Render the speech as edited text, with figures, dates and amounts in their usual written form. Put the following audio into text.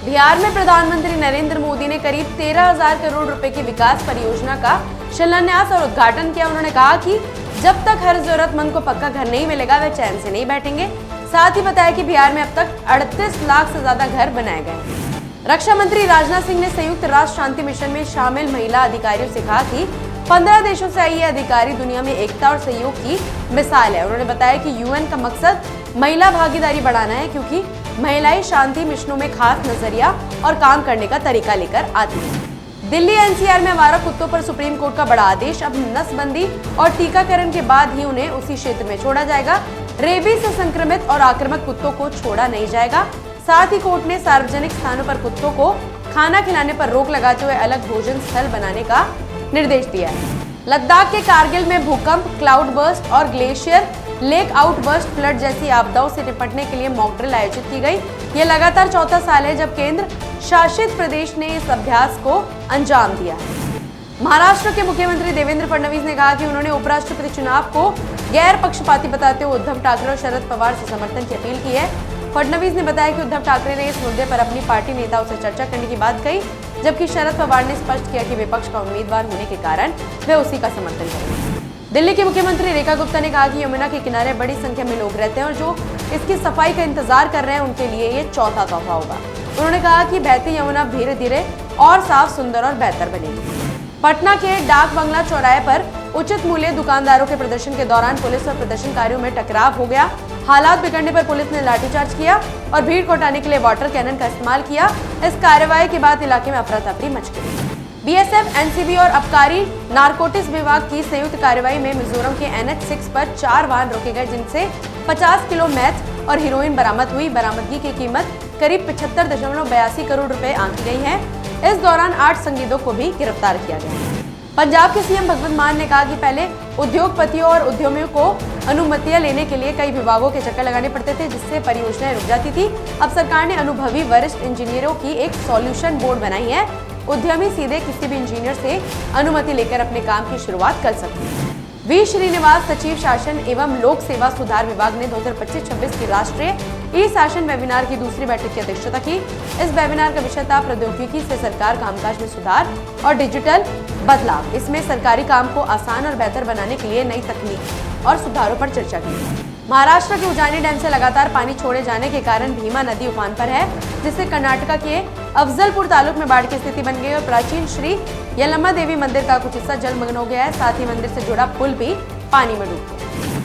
बिहार में प्रधानमंत्री नरेंद्र मोदी ने करीब 13,000 करोड़ रुपए की विकास परियोजना का शिलान्यास और उद्घाटन किया। उन्होंने कहा कि जब तक हर जरूरतमंद को पक्का घर नहीं मिलेगा वे चैन से नहीं बैठेंगे। साथ ही बताया कि बिहार में अब तक 38 लाख से ज्यादा घर बनाए गए। रक्षा मंत्री राजनाथ सिंह ने संयुक्त राष्ट्र शांति मिशन में शामिल महिला अधिकारियों से कहा कि 15 देशों से आई ये अधिकारी दुनिया में एकता और सहयोग की मिसाल है। उन्होंने बताया कि यूएन का मकसद महिला भागीदारी बढ़ाना है, क्योंकि महिलाएं शांति मिशनों में खास नजरिया और काम करने का तरीका लेकर आती हैं। दिल्ली एनसीआर में आवारा कुत्तों पर सुप्रीम कोर्ट का बड़ा आदेश। अब नसबंदी और टीकाकरण के बाद ही उन्हें उसी क्षेत्र में छोड़ा जाएगा। रेबीज से संक्रमित और आक्रामक कुत्तों को छोड़ा नहीं जाएगा। साथ ही कोर्ट ने सार्वजनिक स्थानों पर कुत्तों को खाना खिलाने पर रोक लगाते हुए अलग भोजन स्थल बनाने का निर्देश दिया है। लद्दाख के कारगिल में भूकंप, क्लाउड बर्स्ट और ग्लेशियर लेक आउटबर्स्ट फ्लड जैसी आपदाओं से निपटने के लिए मॉक ड्रिल आयोजित की गई। ये लगातार चौथा साल है जब केंद्र शासित प्रदेश ने इस अभ्यास को अंजाम दिया है। महाराष्ट्र के मुख्यमंत्री देवेंद्र फडणवीस ने कहा कि उन्होंने उपराष्ट्रपति चुनाव को गैर पक्षपाती बताते हुए उद्धव ठाकरे और शरद पवार से समर्थन की अपील की है। फडणवीस ने बताया कि उद्धव ठाकरे ने इस मुद्दे पर अपनी पार्टी नेताओं से चर्चा करने की बात कही, जबकि शरद पवार ने स्पष्ट किया कि विपक्ष का उम्मीदवार होने के कारण वे उसी का समर्थन करेंगे। दिल्ली की मुख्यमंत्री रेखा गुप्ता ने कहा कि यमुना के किनारे बड़ी संख्या में लोग रहते हैं और जो इसकी सफाई का इंतजार कर रहे हैं उनके लिए ये चौथा तोहफा होगा। उन्होंने कहा कि बहती यमुना धीरे धीरे और साफ, सुंदर और बेहतर बनेगी। पटना के डाक बंगला चौराहे पर उचित मूल्य दुकानदारों के प्रदर्शन के दौरान पुलिस और प्रदर्शनकारियों में टकराव हो गया। हालात बिगड़ने पर पुलिस ने लाठीचार्ज किया और भीड़ को हटाने के लिए वाटर कैनन का इस्तेमाल किया। इस कार्रवाई के बाद इलाके में अफरा तफरी मच गई। बीएसएफ, एनसीबी और आबकारी नारकोटिक्स विभाग की संयुक्त कार्रवाई में मिजोरम के NH6 पर 4 वाहन रोके गए, जिनसे 50 किलो मैथ और हीरोइन बरामद हुई। बरामदगी की कीमत करीब 75.82 करोड़ रुपए आंकी गई है। इस दौरान 8 संदिग्धों को भी गिरफ्तार किया गया। पंजाब के सीएम भगवंत मान ने कहा कि पहले उद्योगपतियों और उद्यमियों को अनुमतियां लेने के लिए कई विभागों के चक्कर लगाने पड़ते थे, जिससे परियोजनाएं रुक जाती थी। अब सरकार ने अनुभवी वरिष्ठ इंजीनियरों की एक सॉल्यूशन बोर्ड बनाई है। उद्यमी सीधे किसी भी इंजीनियर से अनुमति लेकर अपने काम की शुरुआत कर सकते हैं। वी श्रीनिवास, सचिव शासन एवं लोक सेवा सुधार विभाग ने 2025-26 की राष्ट्रीय ई शासन वेबिनार की दूसरी बैठक की अध्यक्षता की। इस वेबिनार का विषय था प्रौद्योगिकी से सरकार कामकाज में सुधार और डिजिटल बदलाव। इसमें सरकारी काम को आसान और बेहतर बनाने के लिए नई तकनीक और सुधारों पर चर्चा की। महाराष्ट्र के उजानी डैम से लगातार पानी छोड़े जाने के कारण भीमा नदी उफान पर है, जिससे कर्नाटका के अफजलपुर तालुक में बाढ़ की स्थिति बन गई और प्राचीन श्री यल्लम्मा देवी मंदिर का कुछ हिस्सा जलमग्न हो गया है। साथ ही मंदिर से जुड़ा पुल भी पानी में डूब गया।